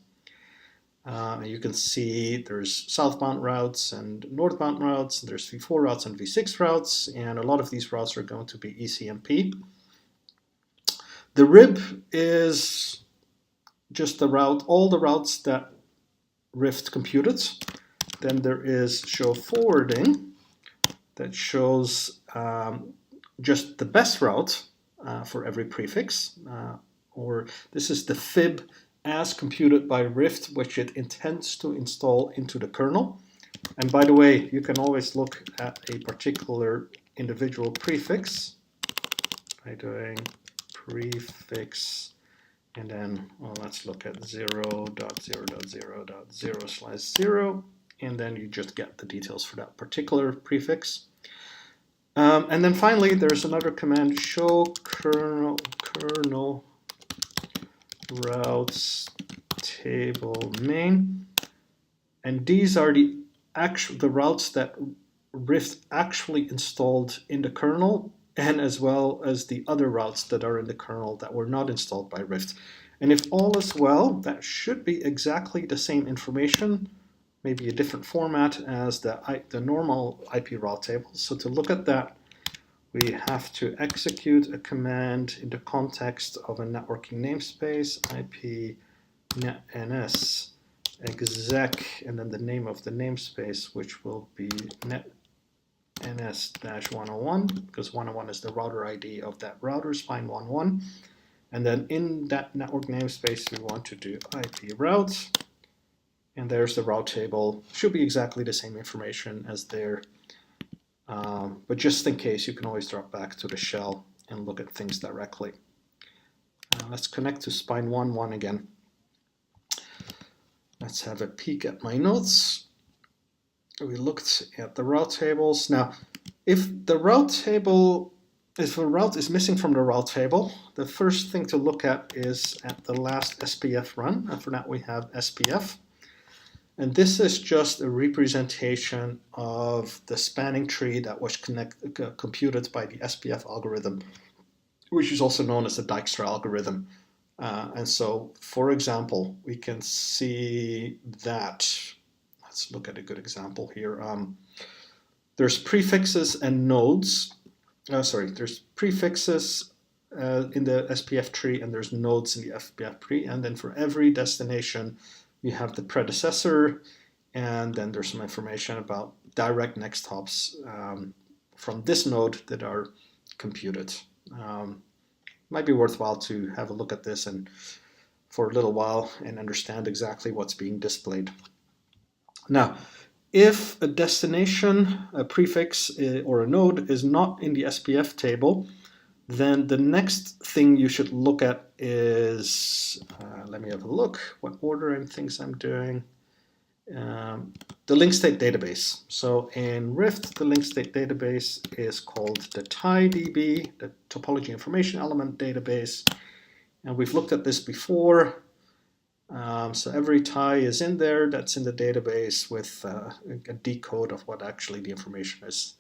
You can see there's southbound routes and northbound routes. There's V4 routes and V6 routes, and a lot of these routes are going to be ECMP. The RIB is just the route, all the routes that RIFT computed. Then there is show forwarding that shows just the best route for every prefix, or this is the fib as computed by RIFT, which it intends to install into the kernel. And by the way, you can always look at a particular individual prefix by doing prefix, and then, well, let's look at 0.0.0.0.0/0, and then you just get the details for that particular prefix. And then finally, there's another command, show kernel routes table main, and these are the routes that RIFT actually installed in the kernel, and as well as the other routes that are in the kernel that were not installed by RIFT. And if all is well, that should be exactly the same information, maybe a different format as the normal IP route table. So to look at that, we have to execute a command in the context of a networking namespace, IP netns exec, and then the name of the namespace, which will be netns-101, because 101 is the router ID of that router, spine11. And then in that network namespace, we want to do IP route, and there's the route table. Should be exactly the same information as there. But just in case, you can always drop back to the shell and look at things directly. Let's connect to spine11 again. Let's have a peek at my notes. We looked at the route tables. Now, if a route is missing from the route table, the first thing to look at is at the last SPF run. And for that, we have SPF. And this is just a representation of the spanning tree that was computed by the SPF algorithm, which is also known as the Dijkstra algorithm. And so, for example, we can see that, let's look at a good example here. There's prefixes and nodes. There's prefixes in the SPF tree, and there's nodes in the SPF tree. And then for every destination, you have the predecessor, and then there's some information about direct next hops from this node that are computed. Might be worthwhile to have a look at this and for a little while and understand exactly what's being displayed. Now, if a destination, a prefix or a node is not in the SPF table, then the next thing you should look at is, let me have a look, what order and things I'm doing. The link state database. So in RIFT, the link state database is called the TIDB, the Topology Information Element Database. And we've looked at this before. So every tie is in there that's in the database with a decode of what actually the information is.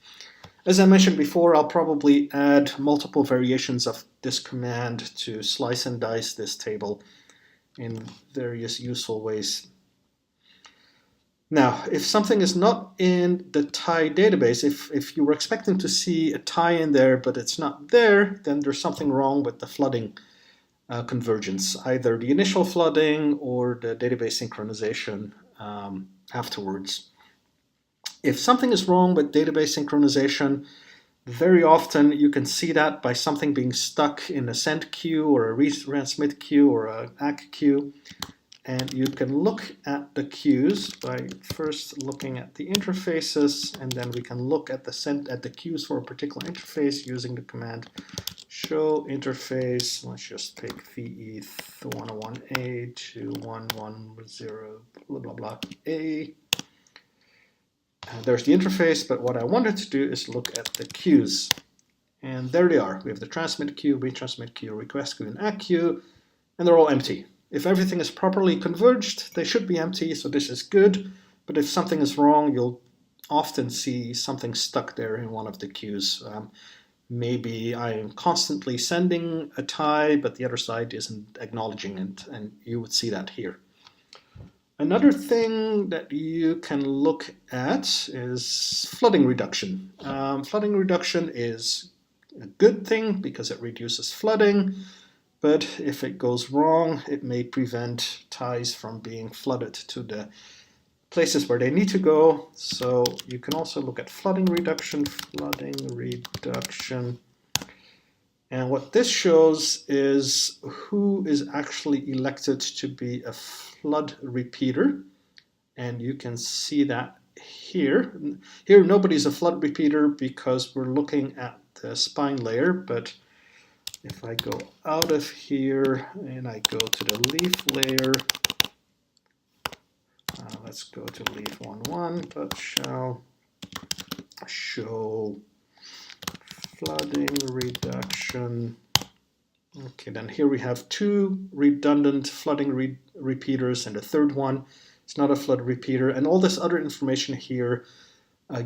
As I mentioned before, I'll probably add multiple variations of this command to slice and dice this table in various useful ways. Now, if something is not in the tie database, if you were expecting to see a tie in there but it's not there, then there's something wrong with the flooding convergence, either the initial flooding or the database synchronization afterwards. If something is wrong with database synchronization, very often you can see that by something being stuck in a send queue or a retransmit queue or a ACK queue. And you can look at the queues by first looking at the interfaces, and then we can look at the queues for a particular interface using the command show interface. Let's just pick VE101A to 110 blah blah blah A. There's the interface, but what I wanted to do is look at the queues. And there they are. We have the transmit queue, retransmit queue, request queue, and ACK queue, and they're all empty. If everything is properly converged, they should be empty, so this is good. But if something is wrong, you'll often see something stuck there in one of the queues. Maybe I am constantly sending a tie, but the other side isn't acknowledging it, and you would see that here. Another thing that you can look at is flooding reduction. Flooding reduction is a good thing because it reduces flooding. But if it goes wrong, it may prevent ties from being flooded to the places where they need to go. So you can also look at flooding reduction. And what this shows is who is actually elected to be a flood repeater. And you can see that here. Here, nobody's a flood repeater because we're looking at the spine layer, but if I go out of here and I go to the leaf layer, let's go to leaf 1.1, but shall show flooding reduction. Okay, then here we have two redundant flooding repeaters, and the third one is not a flood repeater. And all this other information here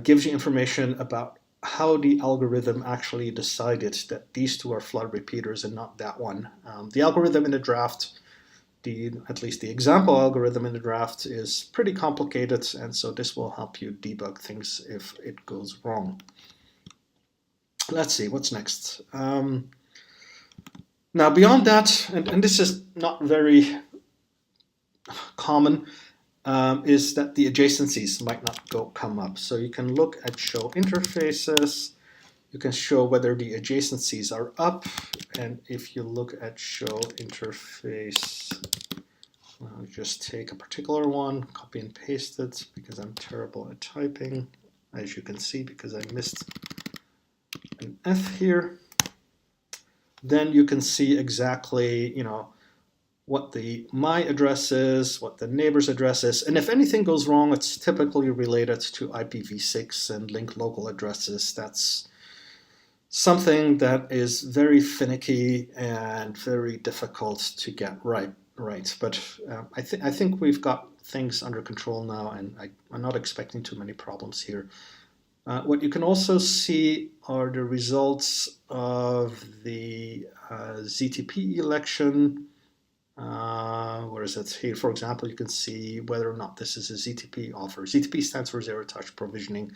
gives you information about how the algorithm actually decided that these two are flood repeaters and not that one. The algorithm in the draft, at least the example algorithm in the draft, is pretty complicated, and so this will help you debug things if it goes wrong. Let's see, what's next? Now beyond that, and this is not very common, is that the adjacencies might not come up. So you can look at show interfaces, you can show whether the adjacencies are up, and if you look at show interface, I'll just take a particular one, copy and paste it, because I'm terrible at typing, as you can see, because I missed an F here. Then you can see exactly, what my address is, what the neighbor's address is, and if anything goes wrong, it's typically related to IPv6 and link local addresses. That's something that is very finicky and very difficult to get right. But I think we've got things under control now, and I'm not expecting too many problems here. What you can also see are the results of the ZTP election. Where is it? Here, for example, you can see whether or not this is a ZTP offer. ZTP stands for Zero Touch Provisioning,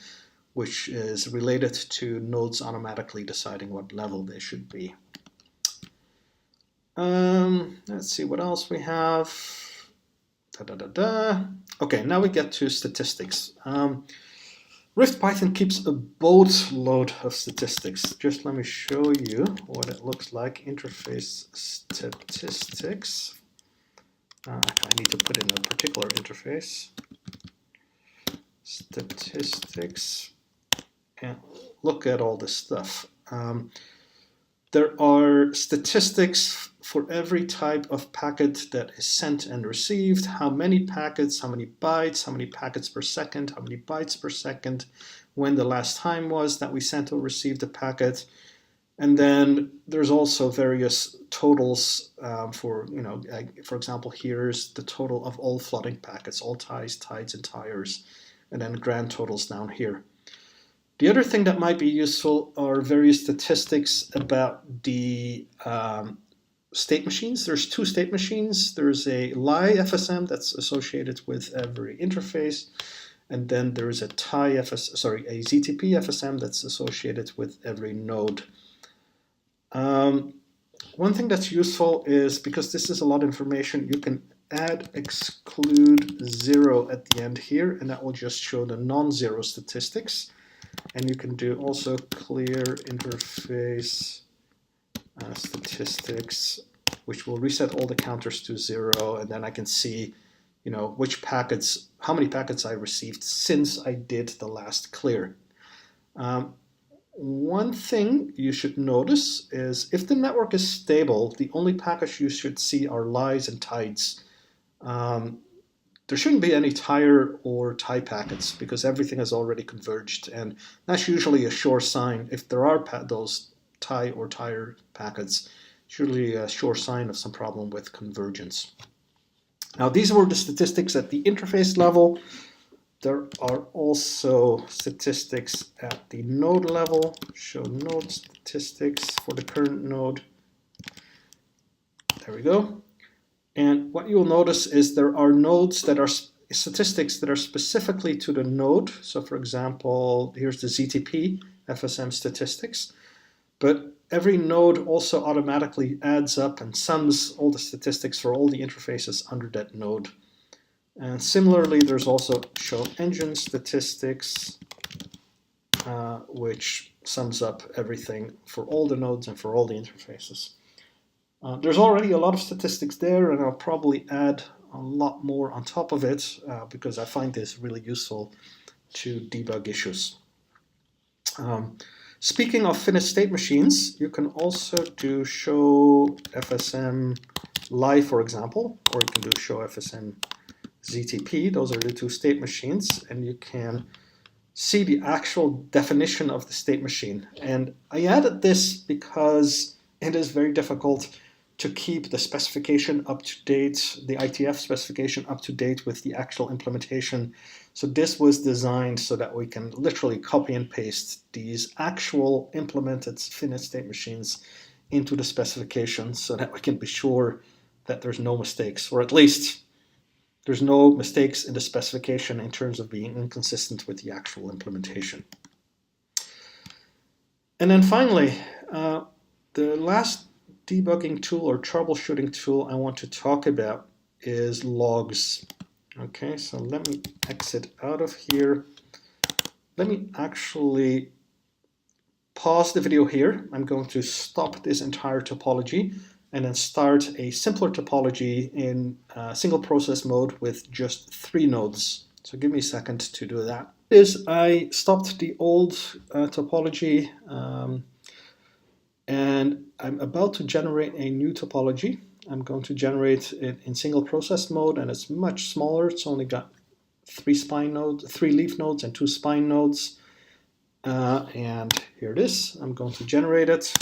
which is related to nodes automatically deciding what level they should be. Let's see what else we have. Okay, now we get to statistics. Rift Python keeps a boatload of statistics. Just let me show you what it looks like. Interface statistics. I need to put in a particular interface. Statistics. And look at all this stuff. There are statistics for every type of packet that is sent and received, how many packets, how many bytes, how many packets per second, how many bytes per second, when the last time was that we sent or received a packet. And then there's also various totals for example, here's the total of all flooding packets, all ties, tides, and tires, and then grand totals down here. The other thing that might be useful are various statistics about the state machines. There's two state machines. There's a lie FSM that's associated with every interface, and then there's a ZTP FSM that's associated with every node. One thing that's useful is, because this is a lot of information, you can add exclude 0 at the end here, and that will just show the non-zero statistics. And you can do also clear interface statistics, which will reset all the counters to 0, and then I can see, which packets, how many packets I received since I did the last clear. One thing you should notice is if the network is stable, the only packets you should see are lies and tides. There shouldn't be any tire or tie packets because everything has already converged, and that's usually a sure sign. If there are those tie or tire packets, it's usually a sure sign of some problem with convergence. Now, these were the statistics at the interface level. There are also statistics at the node level. Show node statistics for the current node. There we go. And what you'll notice is there are nodes that are statistics that are specifically to the node. So for example, here's the ZTP FSM statistics. But every node also automatically adds up and sums all the statistics for all the interfaces under that node. And similarly, there's also show engine statistics, which sums up everything for all the nodes and for all the interfaces. There's already a lot of statistics there, and I'll probably add a lot more on top of it because I find this really useful to debug issues. Speaking of finished state machines, you can also do show FSM live, for example, or you can do show FSM ZTP. Those are the two state machines, and you can see the actual definition of the state machine. And I added this because it is very difficult to keep the specification up to date, the IETF specification up to date with the actual implementation. So this was designed so that we can literally copy and paste these actual implemented finished state machines into the specification so that we can be sure that there's no mistakes, or at least there's no mistakes in the specification in terms of being inconsistent with the actual implementation. And then finally, the last debugging tool or troubleshooting tool I want to talk about is logs. Okay, so let me exit out of here. Let me actually pause the video here. I'm going to stop this entire topology and then start a simpler topology in single process mode with just 3 nodes. So give me a second to do that. I stopped the old topology and I'm about to generate a new topology. I'm going to generate it in single process mode, and it's much smaller. It's only got 3 leaf nodes and 2 spine nodes. And here it is. I'm going to generate it.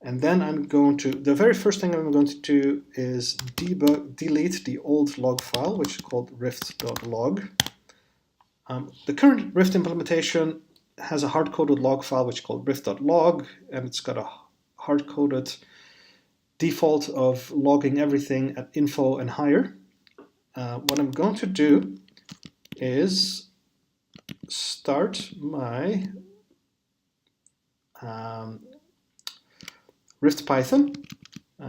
And then the very first thing I'm going to do is delete the old log file, which is called rift.log. The current Rift implementation has a hard-coded log file, which is called rift.log, and it's got a hard-coded default of logging everything at info and higher. What I'm going to do is start my Rift Python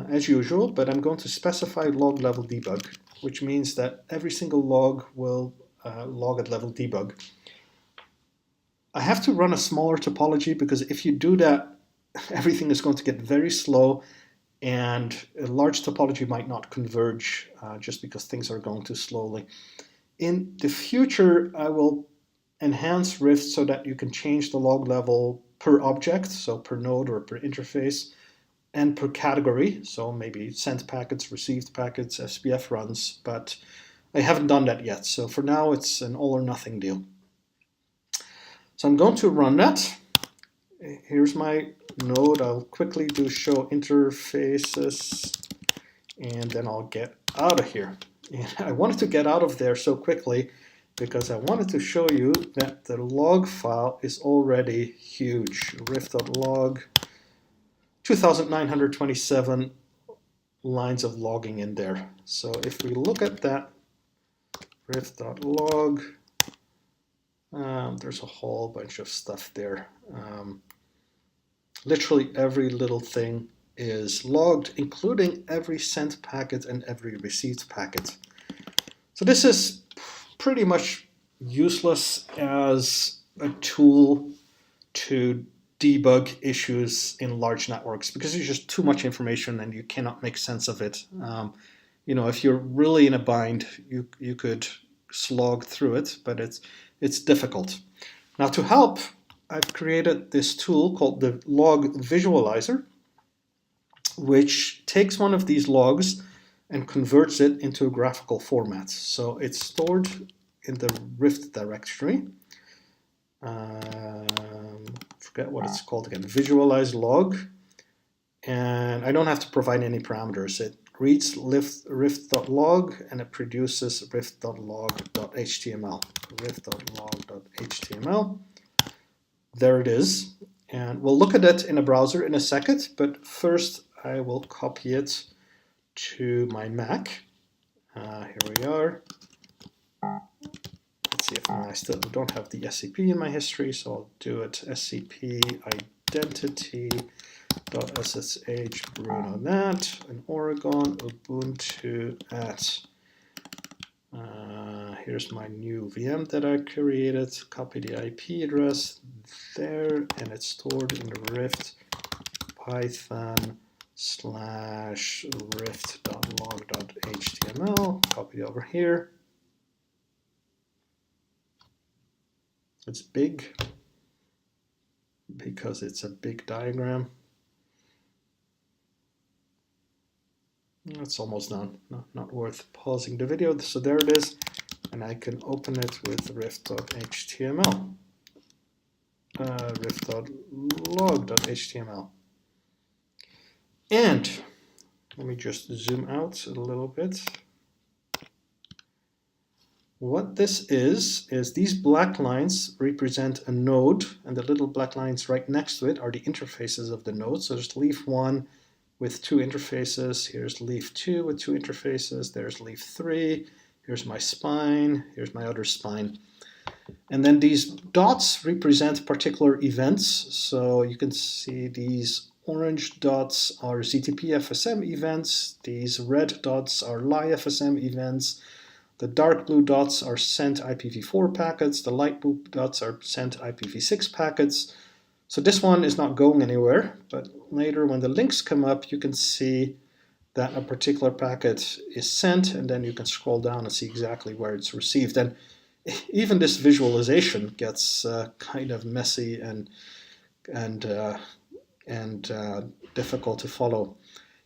as usual, but I'm going to specify log level debug, which means that every single log will log at level debug. I have to run a smaller topology because if you do that, everything is going to get very slow, and a large topology might not converge just because things are going too slowly. In the future, I will enhance Rift so that you can change the log level per object, so per node or per interface, and per category, so maybe sent packets, received packets, SPF runs, but I haven't done that yet. So for now, it's an all or nothing deal. So I'm going to run that. here's my node. I'll quickly do show interfaces, and then I'll get out of here. And I wanted to get out of there so quickly because I wanted to show you that the log file is already huge. rift.log, 2,927 lines of logging in there. So if we look at that rift.log, there's a whole bunch of stuff there. Literally every little thing is logged, including every sent packet and every received packet. So this is pretty much useless as a tool to debug issues in large networks because there's just too much information and you cannot make sense of it. You know, if you're really in a bind, you could slog through it, but it's difficult. Now to help, I've created this tool called the log visualizer, which takes one of these logs and converts it into a graphical format. So it's stored in the Rift directory. Forget what it's called again, visualize log. And I don't have to provide any parameters. It reads rift.log and it produces rift.log.html. rift.log.html. There it is. And we'll look at it in a browser in a second, but first I will copy it to my Mac. Here we are. Let's see if I still don't have the SCP in my history, so I'll do it SCP identity.ssh Bruno that in Oregon Ubuntu at. Here's my new VM that I created. Copy the IP address there, and it's stored in the Rift Python /rift.log.html. Copy it over here. It's big because it's a big diagram. It's almost done. No, not worth pausing the video. So there it is, and I can open it with rift.html, rift.log.html. And let me just zoom out a little bit. What this is these black lines represent a node, and the little black lines right next to it are the interfaces of the node. So there's leaf 1 with 2 interfaces, here's leaf 2 with 2 interfaces, there's leaf 3, here's my spine, here's my other spine. And then these dots represent particular events. So you can see these orange dots are ZTP FSM events, these red dots are LiFSM events, the dark blue dots are sent IPv4 packets, the light blue dots are sent IPv6 packets. So this one is not going anywhere, but later when the links come up, you can see that a particular packet is sent, and then you can scroll down and see exactly where it's received. And even this visualization gets kind of messy and difficult to follow.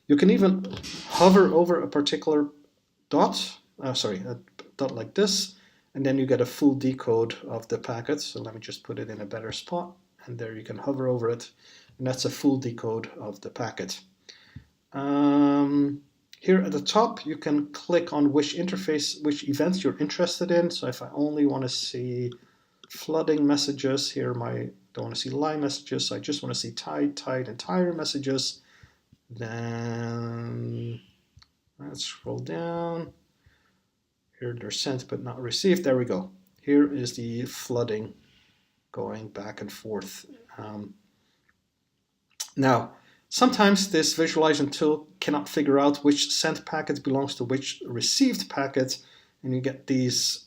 You can even hover over a particular dot, a dot like this, and then you get a full decode of the packet. So let me just put it in a better spot, and there you can hover over it, and that's a full decode of the packet. Here at the top, you can click on which interface, which events you're interested in. So if I only want to see flooding messages, here don't want to see line messages, so I just want to see tide, and tire messages. Then let's scroll down. Here they're sent but not received. There we go. Here is the flooding going back and forth. Now, sometimes this visualization tool cannot figure out which sent packet belongs to which received packet, and you get these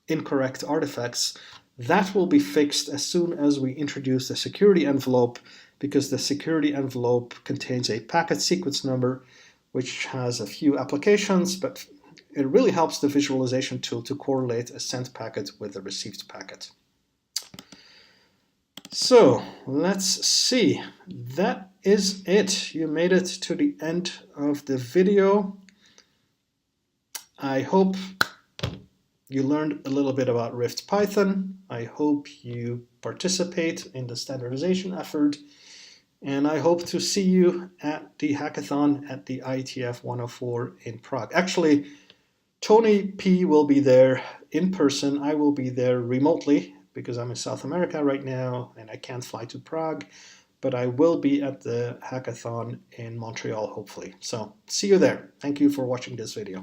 incorrect artifacts. That will be fixed as soon as we introduce the security envelope, because the security envelope contains a packet sequence number, which has a few applications, but it really helps the visualization tool to correlate a sent packet with a received packet. So let's see. That is it. You made it to the end of the video. I hope you learned a little bit about Rift Python. I hope you participate in the standardization effort, and I hope to see you at the hackathon at the IETF 104 in Prague. Actually, Tony P will be there in person. I will be there remotely because I'm in South America right now and I can't fly to Prague, but I will be at the hackathon in Montreal, hopefully. So see you there. Thank you for watching this video.